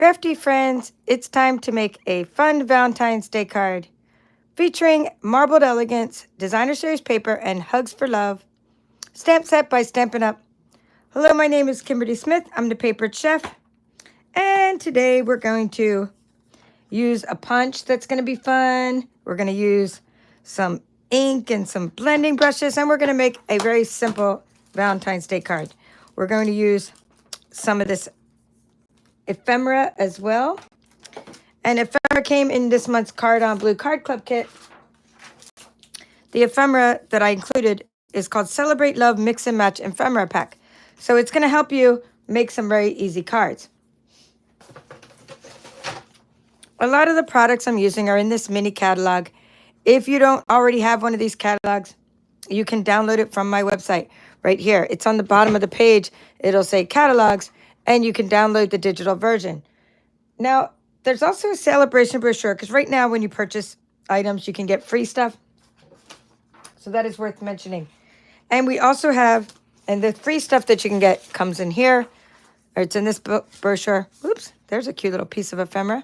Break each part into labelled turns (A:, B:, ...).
A: Crafty friends, it's time to make a fun Valentine's Day card featuring marbled elegance, designer series paper, and hugs for love. Stamp set by Stampin' Up. Hello, my name is Kimberly Smith. I'm the papered chef. And today we're going to use a punch that's going to be fun. We're going to use some ink and some blending brushes, and we're going to make a very simple Valentine's Day card. We're going to use some of this ephemera as well. And ephemera came in this month's Card on Blue Card Club kit. The ephemera that I included is called Celebrate Love Mix and Match Ephemera Pack. So it's going to help you make some very easy cards. A lot of the products I'm using are in this mini catalog. If you don't already have one of these catalogs, you can download it from my website right here. It's on the bottom of the page. It'll say catalogs, and you can download the digital version. Now, there's also a celebration brochure, because right now when you purchase items, you can get free stuff. So that is worth mentioning. And we also have, and the free stuff that you can get comes in here, or it's in this brochure. Oops, there's a cute little piece of ephemera.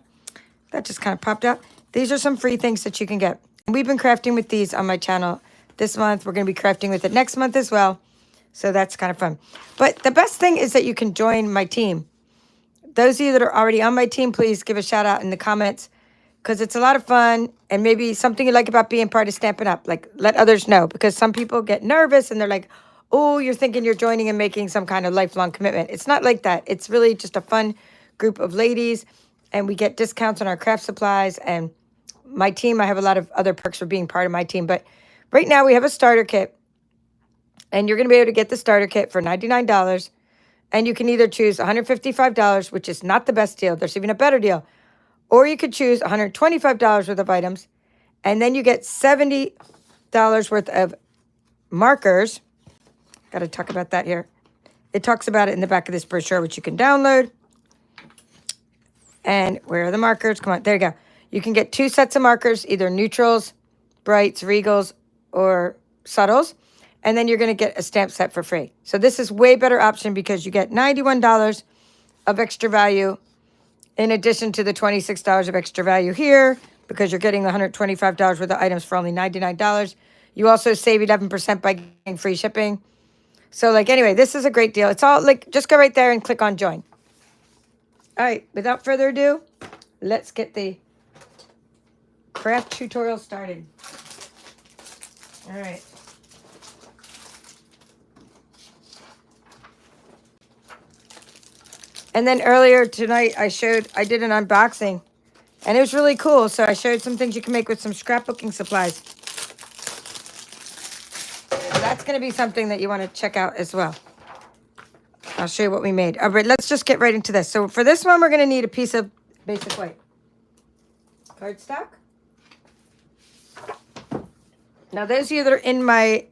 A: That just kind of popped out. These are some free things that you can get. We've been crafting with these on my channel this month. We're going to be crafting with it next month as well. So that's kind of fun. But the best thing is that you can join my team. Those of you that are already on my team, please give a shout out in the comments, because it's a lot of fun and maybe something you like about being part of Stampin' Up. Like, let others know, because some people get nervous and they're like, oh, you're thinking you're joining and making some kind of lifelong commitment. It's not like that. It's really just a fun group of ladies, and we get discounts on our craft supplies. And my team, I have a lot of other perks for being part of my team. But right now we have a starter kit, and you're going to be able to get the starter kit for $99. And you can either choose $155, which is not the best deal. There's even a better deal. Or you could choose $125 worth of items. And then you get $70 worth of markers. Got to talk about that here. It talks about it in the back of this brochure, which you can download. And where are the markers? Come on, there you go. You can get 2 sets of markers, either neutrals, brights, regals, or subtles. And then you're going to get a stamp set for free. So this is way better option, because you get $91 of extra value in addition to the $26 of extra value here, because you're getting the $125 worth of items for only $99. You also save 11% by getting free shipping. So, like, anyway, this is a great deal. It's all, like, just go right there and click on join. All right, without further ado, let's get the craft tutorial started. All right. And then earlier tonight, I did an unboxing, and it was really cool. So I showed some things you can make with some scrapbooking supplies. So that's going to be something that you want to check out as well. I'll show you what we made. All right, let's just get right into this. So for this one, we're going to need a piece of basic white cardstock. Now, those of you that are in my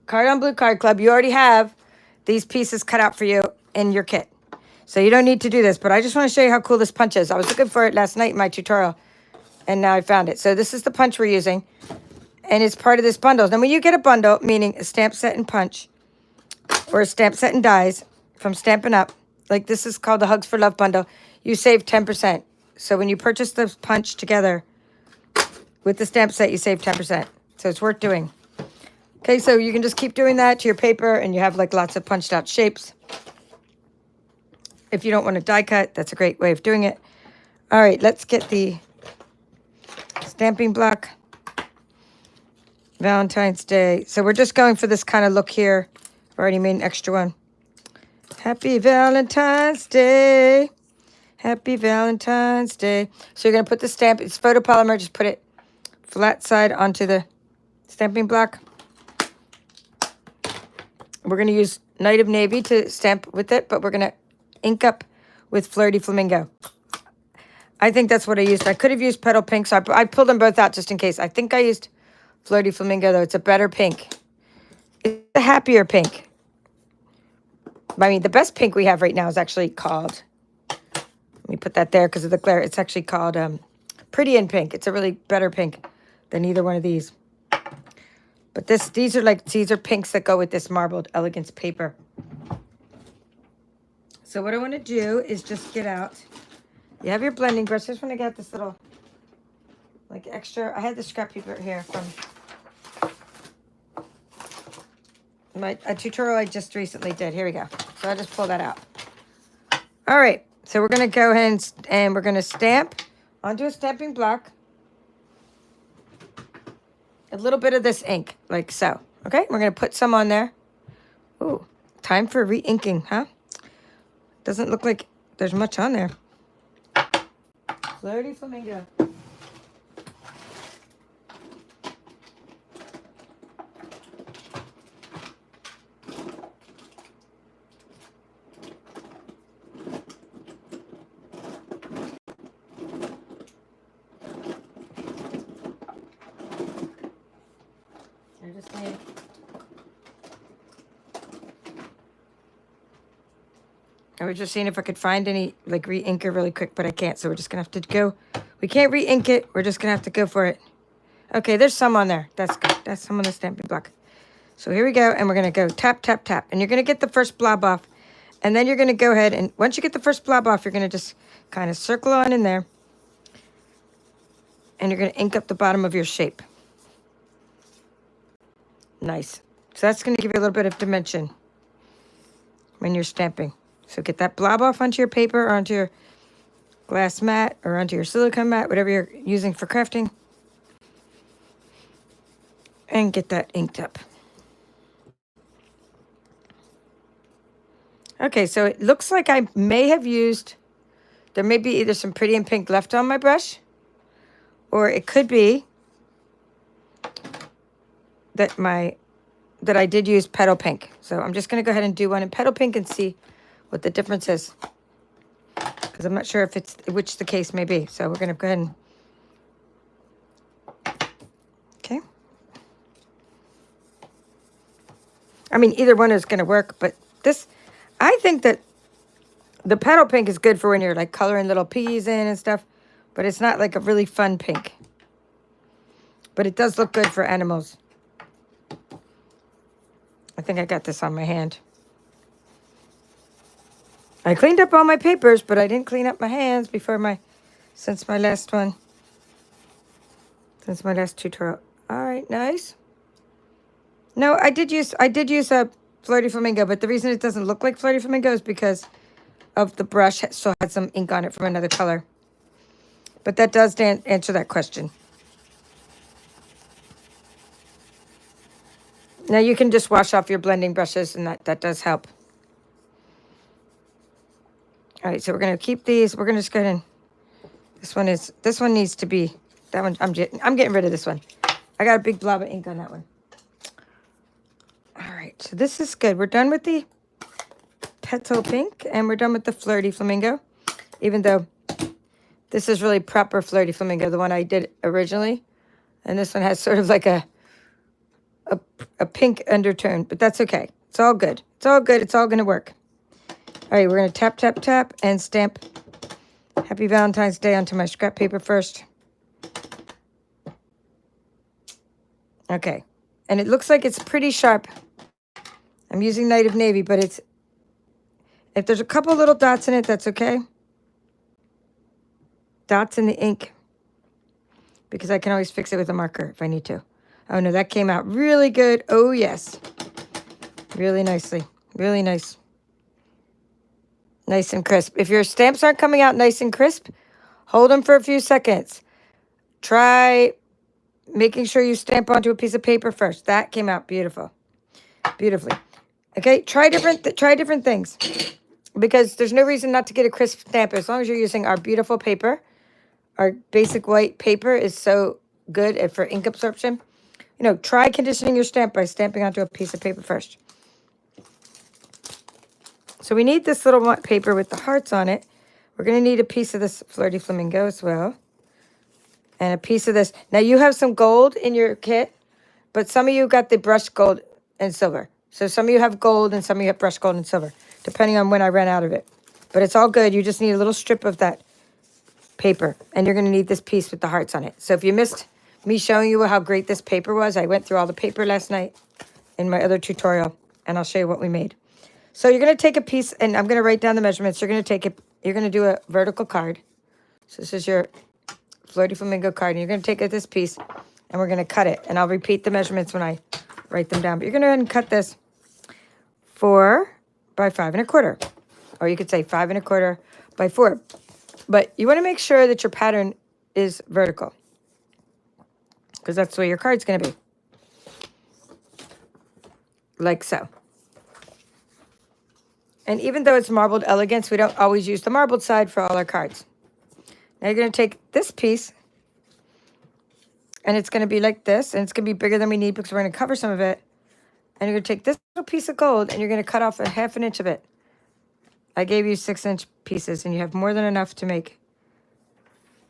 A: Card on Blue Card Club, you already have these pieces cut out for you in your kit. So you don't need to do this, but I just want to show you how cool this punch is. I was looking for it last night in my tutorial, and now I found it. So this is the punch we're using, and it's part of this bundle. Now, when you get a bundle, meaning a stamp set and punch, or a stamp set and dies from Stampin' Up, like this is called the Hugs for Love bundle, you save 10%. So when you purchase the punch together with the stamp set, you save 10%. So it's worth doing. Okay, so you can just keep doing that to your paper, and you have like lots of punched out shapes. If you don't want to die cut, that's a great way of doing it. All right, let's get the stamping block. Valentine's Day. So we're just going for this kind of look here. I've already made an extra one. Happy Valentine's Day. Happy Valentine's Day. So you're going to put the stamp, it's photopolymer, just put it flat side onto the stamping block. We're going to use Night of Navy to stamp with it, but we're going to ink up with Flirty Flamingo. I think that's what I used. I could have used Petal Pink, so I pulled them both out just in case. I think I used Flirty Flamingo, though. It's a better pink. It's a happier pink. I mean, the best pink we have right now is actually called, let me put that there because of the glare. It's actually called Pretty in Pink. It's a really better pink than either one of these. But these are pinks that go with this marbled Elegance paper. So what I want to do is just get out You have your blending brush. I just want to get this little, like, extra. I had the scrap paper here from a tutorial I just recently did. Here we go. So I just pull that out. All right. So we're going to go ahead and we're going to stamp onto a stamping block a little bit of this ink, like so. Okay, we're going to put some on there. Ooh, time for re-inking, huh? Doesn't look like there's much on there. Flirty Flamingo. I was just seeing if I could find any, like, re-inker really quick, but I can't, so we're just going to have to go. We can't re-ink it. We're just going to have to go for it. Okay, there's some on there. That's good. That's some on the stamping block. So here we go, and we're going to go tap, tap, tap. And you're going to get the first blob off. And then you're going to go ahead, and once you get the first blob off, you're going to just kind of circle on in there. And you're going to ink up the bottom of your shape. Nice. So that's going to give you a little bit of dimension when you're stamping. So get that blob off onto your paper or onto your glass mat or onto your silicone mat, whatever you're using for crafting. And get that inked up. Okay, so it looks like I may have used, there may be either some pretty in pink left on my brush, or it could be that I did use petal pink. So I'm just going to go ahead and do one in petal pink and see what the difference is, because I'm not sure if it's which the case may be. So we're going to go ahead and okay. I mean, either one is going to work, but this, I think that the petal pink is good for when you're like coloring little peas in and stuff, but it's not like a really fun pink. But it does look good for animals. I think I got this on my hand. I cleaned up all my papers, but I didn't clean up my hands since my last tutorial. All right, nice. No, I did use a Flirty Flamingo, but the reason it doesn't look like Flirty Flamingo is because of the brush still had some ink on it from another color. But that does answer that question. Now you can just wash off your blending brushes, and that does help. All right, so we're going to keep these. We're going to just go ahead and, this one needs to be, that one, I'm getting rid of this one. I got a big blob of ink on that one. All right, so this is good. We're done with the petal pink, and we're done with the Flirty Flamingo, even though this is really proper Flirty Flamingo, the one I did originally. And this one has sort of like a pink undertone, but that's okay. It's all good. It's all good. It's all going to work. All right, we're going to tap, tap, tap, and stamp Happy Valentine's Day onto my scrap paper first. Okay, and it looks like it's pretty sharp. I'm using Night of Navy, but if there's a couple little dots in it, that's okay. Dots in the ink, because I can always fix it with a marker if I need to. Oh, no, that came out really good. Oh, yes. Really nicely. Really nice. Nice and crisp. If your stamps aren't coming out nice and crisp, hold them for a few seconds. Try making sure you stamp onto a piece of paper first. That came out beautiful. Beautifully. Okay, try different things, because there's no reason not to get a crisp stamp as long as you're using our beautiful paper. Our basic white paper is so good for ink absorption. You know, try conditioning your stamp by stamping onto a piece of paper first. So we need this little paper with the hearts on it. We're going to need a piece of this Flirty Flamingo as well. And a piece of this. Now, you have some gold in your kit, but some of you got the brushed gold and silver. So some of you have gold and some of you have brushed gold and silver, depending on when I ran out of it. But it's all good. You just need a little strip of that paper. And you're going to need this piece with the hearts on it. So if you missed me showing you how great this paper was, I went through all the paper last night in my other tutorial, and I'll show you what we made. So you're going to take a piece, and I'm going to write down the measurements. You're going to take it, you're going to do a vertical card. So this is your Flirty Flamingo card. And you're going to take this piece and we're going to cut it. And I'll repeat the measurements when I write them down. But you're going to go ahead and cut this 4 by 5 1/4. Or you could say 5 1/4 by 4. But you want to make sure that your pattern is vertical, because that's the way your card's going to be. Like so. And even though it's marbled elegance, we don't always use the marbled side for all our cards. Now you're going to take this piece, and it's going to be like this, and it's going to be bigger than we need because we're going to cover some of it. And you're going to take this little piece of gold, and you're going to cut off a 1/2 inch of it. I gave you 6-inch pieces, and you have more than enough to make.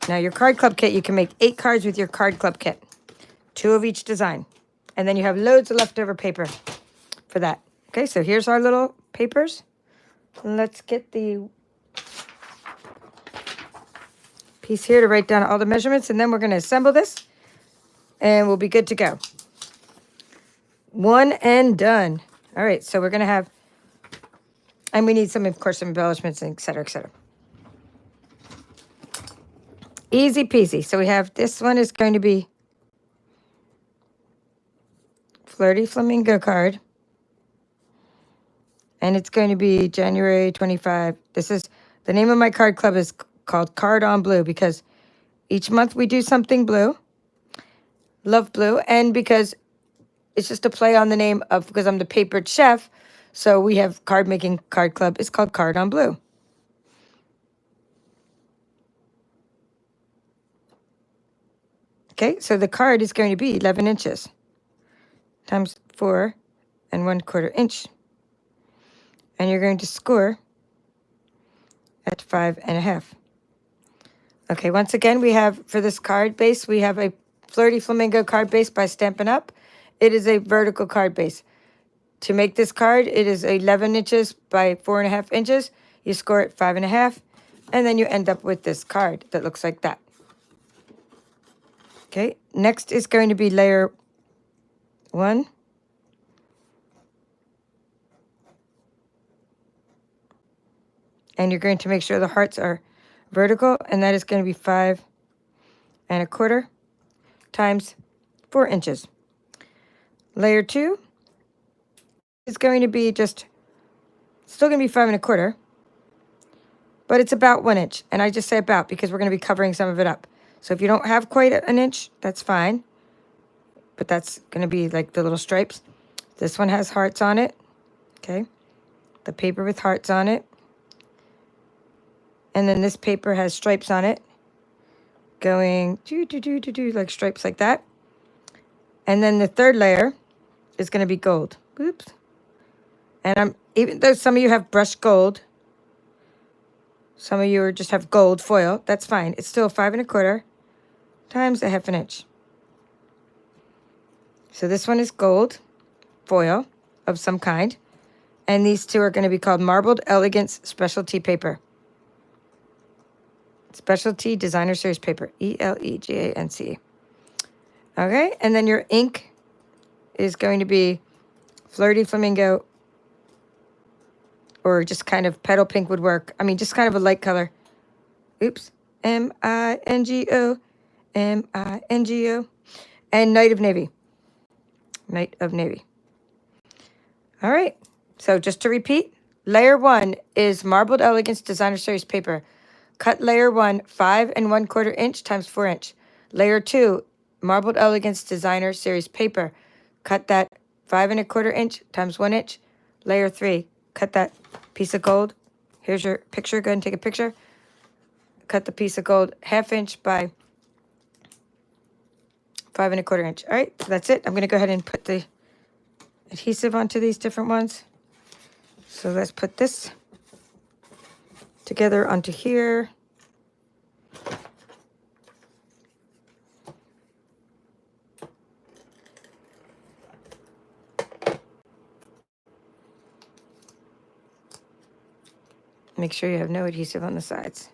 A: Now your card club kit, you can make 8 cards with your card club kit. 2 of each design. And then you have loads of leftover paper for that. Okay, so here's our little papers. Let's get the piece here to write down all the measurements, and then we're going to assemble this, and we'll be good to go. One and done. All right, so we're going to have, and we need some, of course, some embellishments, and et cetera, et cetera. Easy peasy. So we have, this one is going to be Flirty Flamingo card. And it's going to be January 25. This is, the name of my card club is called Card on Blue, because each month we do something blue. Love blue. And because it's just a play on the name of, because I'm the papered chef, so we have card making card club. It's called Card on Blue. Okay, so the card is going to be 11 inches times 4 1/4 inch. And you're going to score at 5 1/2. Okay, once again, we have, for this card base, we have a Flirty Flamingo card base by Stampin' Up. It is a vertical card base. To make this card, it is 11 inches by 4 1/2 inches. You score at 5 1/2, and then you end up with this card that looks like that. Okay, next is going to be layer 1. And you're going to make sure the hearts are vertical, and that is going to be 5 1/4 times 4 inches. Layer 2 is going to be just, still going to be 5 1/4, but it's about 1 inch. And I just say about because we're going to be covering some of it up. So if you don't have quite an inch, that's fine. But that's going to be like the little stripes. This one has hearts on it. Okay. The paper with hearts on it. And then this paper has stripes on it. Going like stripes like that. And then the third layer is going to be gold. Oops. And even though some of you have brushed gold, some of you just have gold foil, that's fine. It's still 5 1/4 times 1/2 inch. So this one is gold foil of some kind. And these two are going to be called Marbled Elegance Specialty Paper. Specialty Designer Series Paper. ELEGANCE. Okay, and then your ink is going to be Flirty Flamingo, or just kind of petal pink would work. I mean, just kind of a light color. Oops. MINGO. MINGO. And Night of Navy. Night of Navy. All right. So just to repeat, layer 1 is Marbled Elegance Designer Series Paper. Cut layer 1 5 1/4 inch times 4 inch. Layer 2, Marbled Elegance Designer Series Paper. Cut that 5 1/4 inch times 1 inch. Layer 3, cut that piece of gold. Here's your picture. Go ahead and take a picture. Cut the piece of gold 1/2 inch by 5 1/4 inch. All right, so that's it. I'm going to go ahead and put the adhesive onto these different ones. So let's put this together onto here. Make sure you have no adhesive on the sides.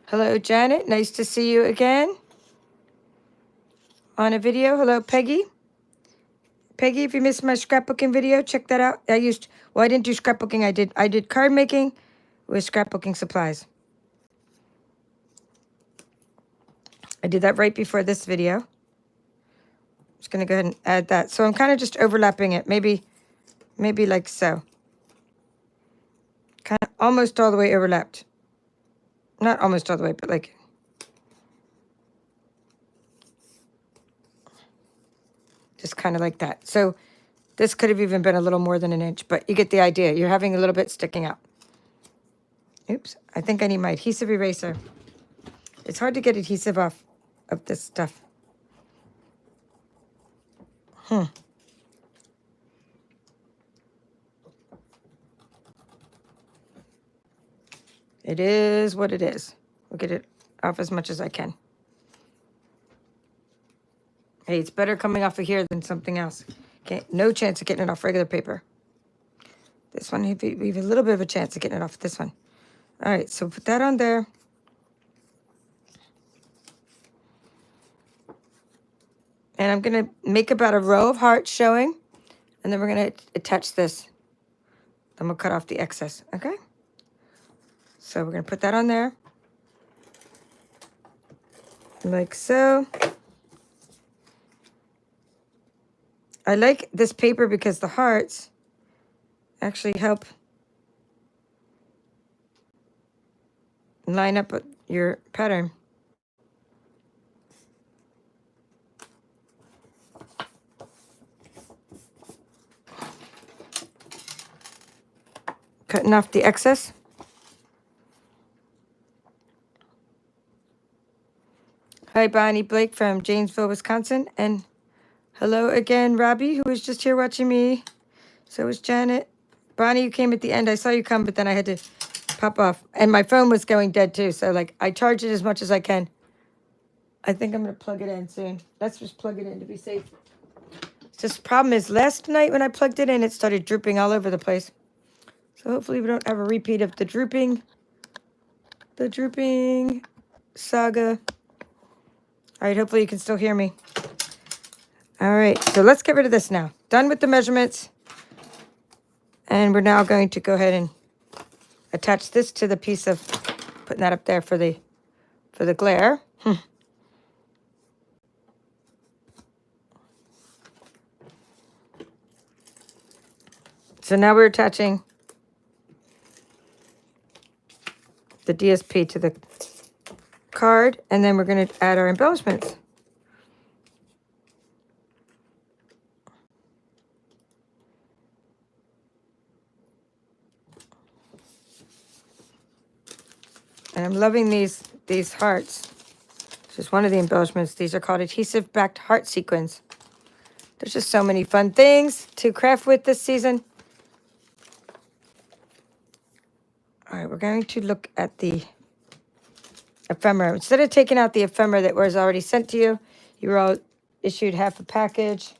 A: Hello, Janet. Nice to see you again on a video. Hello, Peggy. Peggy, if you missed my scrapbooking video, check that out. I didn't do scrapbooking. I did card making with scrapbooking supplies. I did that right before this video. Just going to go ahead and add that. So I'm kind of just overlapping it. Maybe like so. Kind of almost all the way overlapped. Not almost all the way, but like. Just kind of like that. So this could have even been a little more than an inch, but you get the idea. You're having a little bit sticking out. Oops, I think I need my adhesive eraser. It's hard to get adhesive off of this stuff. It is what it is. We'll get it off as much as I can. Hey, it's better coming off of here than something else. Okay, no chance of getting it off regular paper. This one, we have a little bit of a chance of getting it off this one. All right, so put that on there. And I'm going to make about a row of hearts showing. And then we're going to attach this. Then we'll cut off the excess, okay? So we're going to put that on there. Like so. I like this paper because the hearts actually help line up your pattern. Cutting off the excess. Hi, Bonnie Blake from Janesville, Wisconsin. And hello again, Robbie, who was just here watching me. So was Janet. Bonnie, you came at the end. I saw you come, but then I had to pop off. And my phone was going dead, too. So, like, I charge it as much as I can. I think I'm going to plug it in soon. Let's just plug it in to be safe. Just problem is, last night when I plugged it in, it started drooping all over the place. So hopefully we don't have a repeat of the drooping saga. All right, hopefully you can still hear me. All right, so let's get rid of this now. Done with the measurements. And we're now going to go ahead and attach this to the piece of, putting that up there for the glare. So now we're attaching the DSP to the card, and then we're going to add our embellishments. And I'm loving these hearts. This is one of the embellishments. These are called adhesive-backed heart sequins. There's just so many fun things to craft with this season. All right, we're going to look at the ephemera. Instead of taking out the ephemera that was already sent to you, you were all issued half a package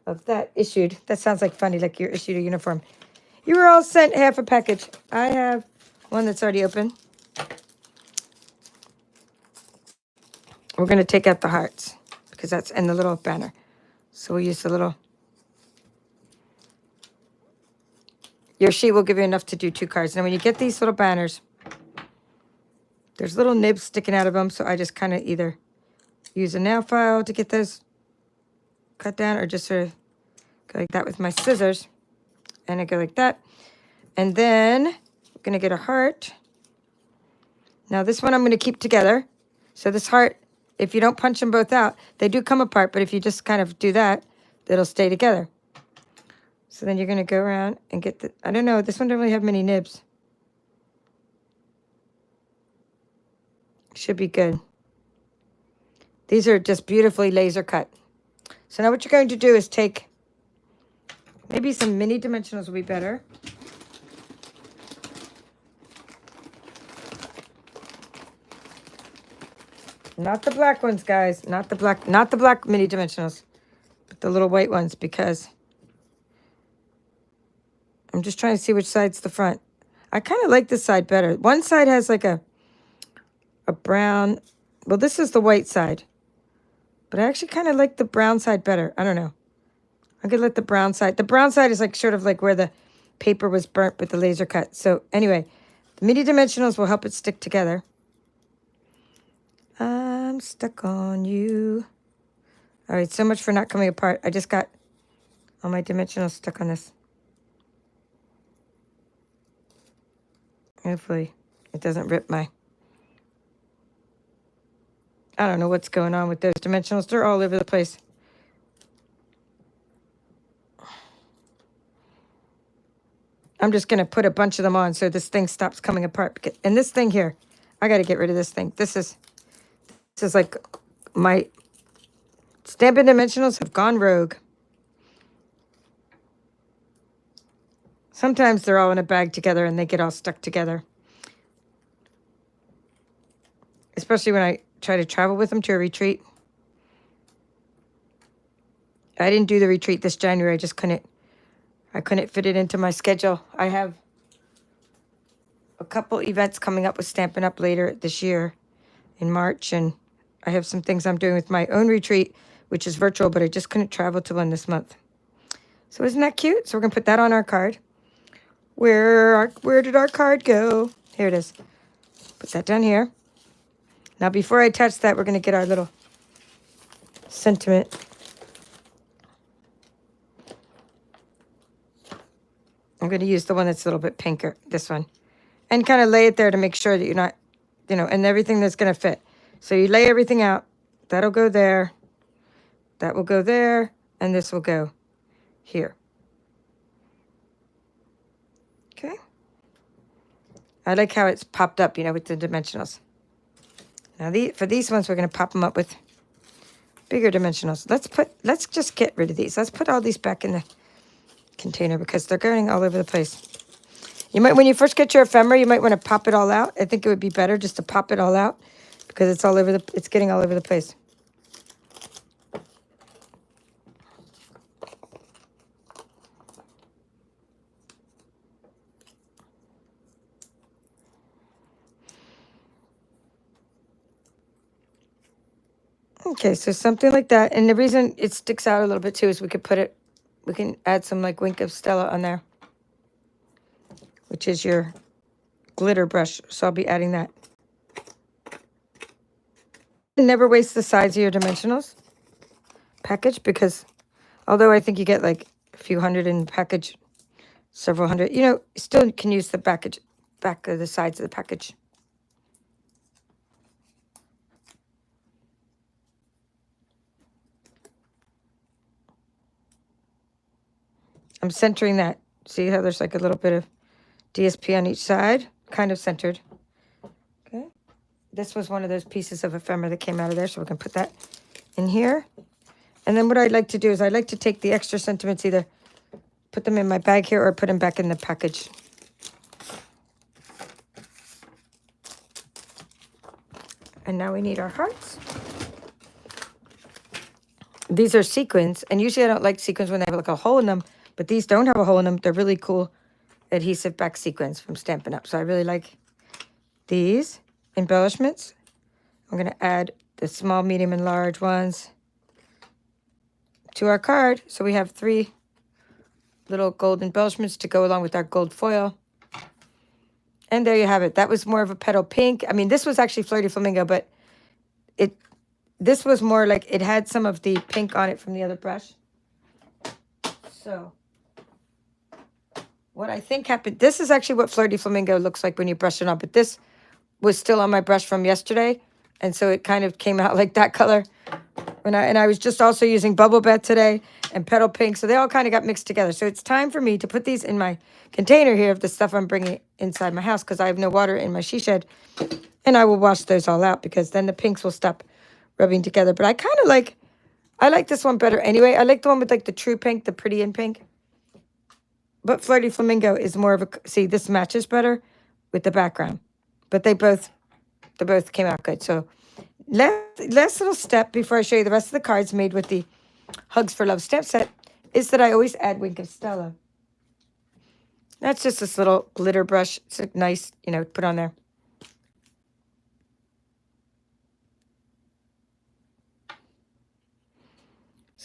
A: of that. Issued, that sounds like funny, like you're issued a uniform. You were all sent half a package. I have one that's already open. We're going to take out the hearts because that's in the little banner. So we'll use the little. Your sheet will give you enough to do 2 cards. Now, when you get these little banners, there's little nibs sticking out of them. So I just kind of either use a nail file to get those cut down or just sort of go like that with my scissors. And I go like that. And then we're going to get a heart. Now, this one I'm going to keep together. So this heart, if you don't punch them both out, they do come apart. But if you just kind of do that, it'll stay together. So then you're going to go around and get the, I don't know, this one doesn't really have many nibs. Should be good. These are just beautifully laser cut. So now what you're going to do is take, maybe some mini dimensionals will be better. Not the black ones, guys. Not the black mini dimensionals, but the little white ones, because I'm just trying to see which side's the front. I kind of like this side better. One side has like a brown. Well, this is the white side. But I actually kind of like the brown side better. I don't know. I'm going to let the brown side is like sort of like where the paper was burnt with the laser cut. So anyway, the mini dimensionals will help it stick together. I'm stuck on you. All right, so much for not coming apart. I just got all my dimensionals stuck on this. Hopefully it doesn't rip my... I don't know what's going on with those dimensionals. They're all over the place. I'm just going to put a bunch of them on so this thing stops coming apart. And this thing here, I got to get rid of this thing. This is like my Stampin' Dimensionals have gone rogue. Sometimes they're all in a bag together and they get all stuck together. Especially when I try to travel with them to a retreat. I didn't do the retreat this January. I just couldn't. I couldn't fit it into my schedule. I have a couple events coming up with Stampin' Up! Later this year in March. And I have some things I'm doing with my own retreat, which is virtual, but I just couldn't travel to one this month. So isn't that cute? So we're going to put that on our card. Where did our card go? Here it is. Put that down here. Now, before I attach that, we're going to get our little sentiment. I'm going to use the one that's a little bit pinker, this one. And kind of lay it there to make sure that you're not, and everything that's going to fit. So you lay everything out. That'll go there. That will go there. And this will go here. Okay. I like how it's popped up, with the dimensionals. Now, for these ones, we're going to pop them up with bigger dimensionals. Let's just get rid of these. Let's put all these back in the container because they're going all over the place. You might, when you first get your ephemera, you might want to pop it all out. I think it would be better just to pop it all out because it's getting all over the place. Okay, so something like that. And the reason it sticks out a little bit too is we can add some like Wink of Stella on there, which is your glitter brush. So I'll be adding that. Never waste the size of your dimensionals package because although I think you get like a few hundred in the package, several hundred, still can use the back of the sides of the package. I'm centering that. See how there's like a little bit of DSP on each side? Kind of centered. Okay. This was one of those pieces of ephemera that came out of there, so we can put that in here. And then what I'd like to do is I'd like to take the extra sentiments, either put them in my bag here or put them back in the package. And now we need our hearts. These are sequins, and usually I don't like sequins when they have like a hole in them, but these don't have a hole in them. They're really cool adhesive back sequins from Stampin' Up. So I really like these embellishments. I'm going to add the small, medium, and large ones to our card. So we have 3 little gold embellishments to go along with our gold foil. And there you have it. That was more of a petal pink. I mean, this was actually Flirty Flamingo, but this was more like it had some of the pink on it from the other brush. So what I think happened, this is actually what Flirty Flamingo looks like when you brush it on, but this was still on my brush from yesterday. And so it kind of came out like that color. And I was just also using Bubble Bath today and Petal Pink. So they all kind of got mixed together. So it's time for me to put these in my container here of the stuff I'm bringing inside my house because I have no water in my she shed. And I will wash those all out because then the pinks will stop rubbing together. But I like this one better anyway. I like the one with like the true pink, the pretty in pink. But Flirty Flamingo is more of a, see, this matches better with the background. But they both came out good. So last little step before I show you the rest of the cards made with the Hugs for Love stamp set is that I always add Wink of Stella. That's just this little glitter brush. It's nice, put on there.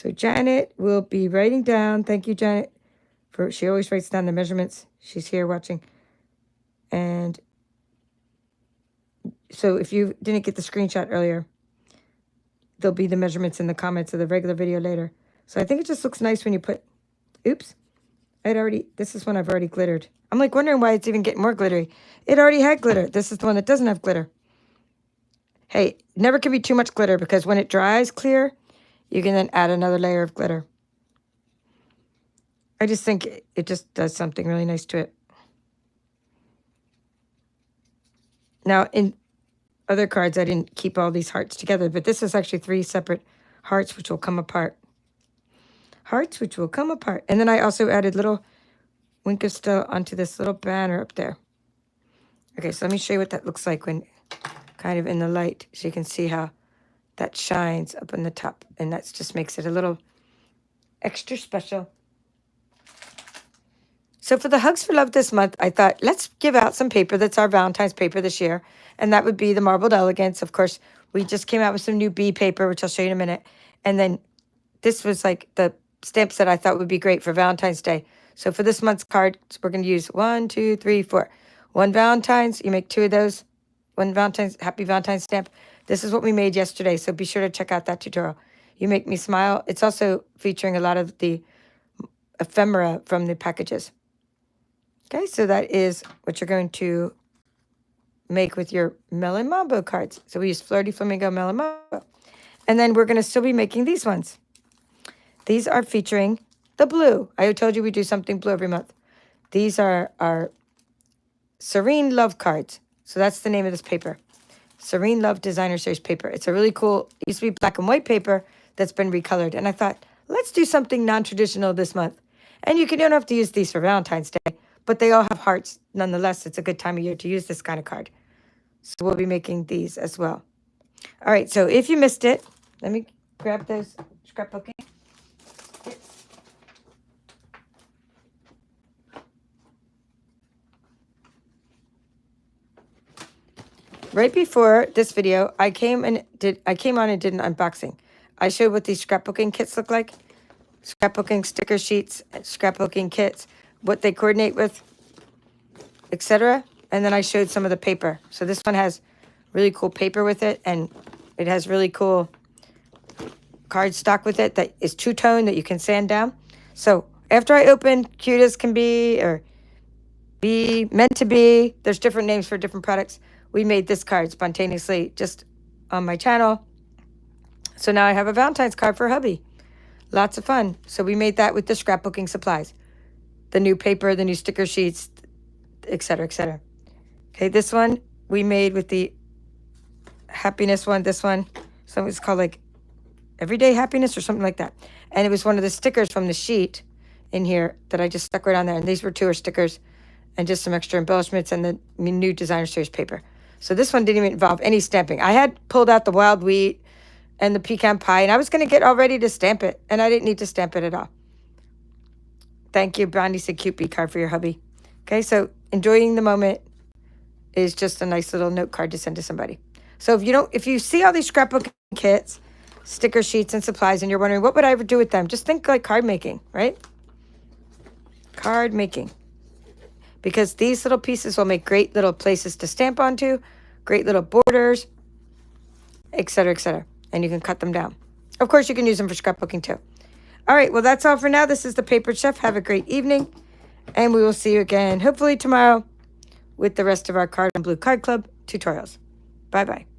A: So Janet will be writing down, thank you, Janet, she always writes down the measurements. She's here watching. And so if you didn't get the screenshot earlier, there'll be the measurements in the comments of the regular video later. So I think it just looks nice when you put, oops, this is one I've already glittered. I'm like wondering why it's even getting more glittery. It already had glitter. This is the one that doesn't have glitter. Hey, never can be too much glitter because when it dries clear, you can then add another layer of glitter. I just think it just does something really nice to it. Now, in other cards, I didn't keep all these hearts together, but this is actually 3 separate hearts which will come apart. Hearts which will come apart. And then I also added little wink of steel onto this little banner up there. Okay, so let me show you what that looks like when kind of in the light, so you can see how that shines up in the top. And that just makes it a little extra special. So for the Hugs for Love this month, I thought, let's give out some paper that's our Valentine's paper this year. And that would be the Marbled Elegance. Of course, we just came out with some new bee paper, which I'll show you in a minute. And then this was like the stamps that I thought would be great for Valentine's Day. So for this month's cards, we're going to use 1, 2, 3, 4. 1 Valentine's, you make 2 of those. 1 Valentine's, Happy Valentine's stamp. This is what we made yesterday, so be sure to check out that tutorial. You Make Me Smile. It's also featuring a lot of the ephemera from the packages. Okay, so that is what you're going to make with your Melon Mambo cards. So we use Flirty Flamingo Melon Mambo. And then we're going to still be making these ones. These are featuring the blue. I told you we do something blue every month. These are our Serene Love cards. So that's the name of this paper. Serene Love Designer Series paper. It's a really cool, it used to be black and white paper that's been recolored. And I thought, let's do something non-traditional this month. And you don't have to use these for Valentine's Day, but they all have hearts. Nonetheless, it's a good time of year to use this kind of card. So we'll be making these as well. All right, so if you missed it, let me grab those scrapbooking. Right before this video, I came on and did an unboxing. I showed what these scrapbooking kits look like. Scrapbooking sticker sheets, scrapbooking kits, what they coordinate with, etc. And then I showed some of the paper. So this one has really cool paper with it, and it has really cool cardstock with it that is two-tone that you can sand down. So after I open Cute as Can Be, or Be Meant to Be, there's different names for different products. We made this card spontaneously just on my channel. So now I have a Valentine's card for hubby. Lots of fun. So we made that with the scrapbooking supplies. The new paper, the new sticker sheets, etc., etc. Okay, this one we made with the happiness one. This one, so it's called like Everyday Happiness or something like that. And it was one of the stickers from the sheet in here that I just stuck right on there. And these were 2 stickers and just some extra embellishments and the new Designer Series paper. So this one didn't even involve any stamping. I had pulled out the wild wheat and the pecan pie, and I was going to get all ready to stamp it, and I didn't need to stamp it at all. Thank you, Brandy said cute bee card for your hubby. Okay, so enjoying the moment is just a nice little note card to send to somebody. So if you see all these scrapbooking kits, sticker sheets, and supplies, and you're wondering what would I ever do with them, just think like card making, right? Card making. Because these little pieces will make great little places to stamp onto, great little borders, etc., etc. And you can cut them down. Of course, you can use them for scrapbooking too. All right, well, that's all for now. This is the Papered Chef. Have a great evening, and we will see you again, hopefully tomorrow, with the rest of our Card on Blue Card Club tutorials. Bye-bye.